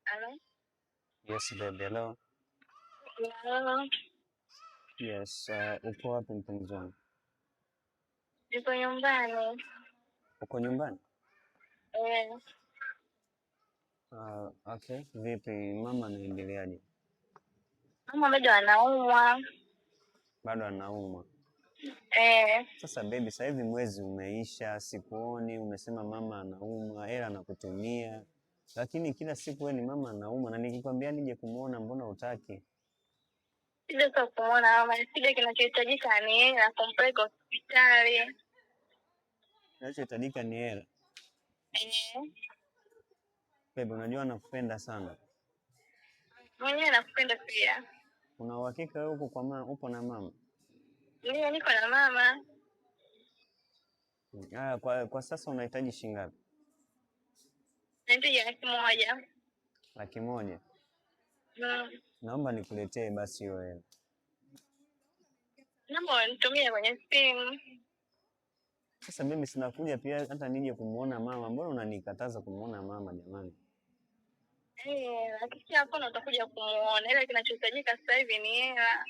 Hello? Yes baby, hello. Hello? Yes, uko wapi mpenzi wangu? Niko nyumbani. Uko nyumbani? Eh, Okay. Vipi mama anaendeleaje? mama bado anaumwa. Bado anaumwa? Sasa baby, sasa hivi mwezi umeisha, sikuoni, umesema mama anaumwa, hela nakutumia, lakini kila siku wewe ni mama anaumwa, na nikikwambia nije kumuona mbona hutaki? Sija kwa kumuona mama, sija kinachohitajika ni hela kumpeleka hospitali. Kinachohitajika ni hela? Baby, unajua nakupenda sana. Mwenyewe nakupenda pia. Una uhakika wewe upo na mama? Ndio, niko na mama. Kwa sasa unahitaji shilingi ngapi? Nahitaji 100,000. 100,000? Naomba nikuletee basi hiyo hela. Naomba nitumie kwenye simu. Sasa mimi sinakuja pia hata nije kumuona mama. Mbona unanikataza kumuona mama jamani? Lakini hapana, utakuja kumuona. Ila kinachohitajika sasa hivi ni hela.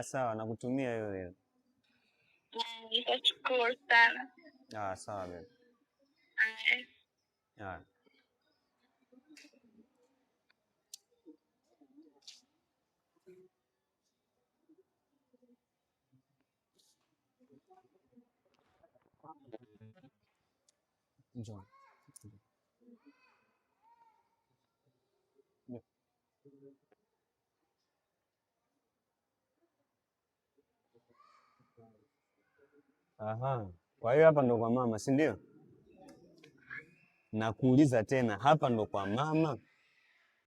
Sawa, nakutumia hiyo hela. Nitashukuru sana. Sawa baby. Njoo. Kwa hiyo hapa ndo kwa mama, si ndio? Nakuuliza tena, hapa ndo kwa mama?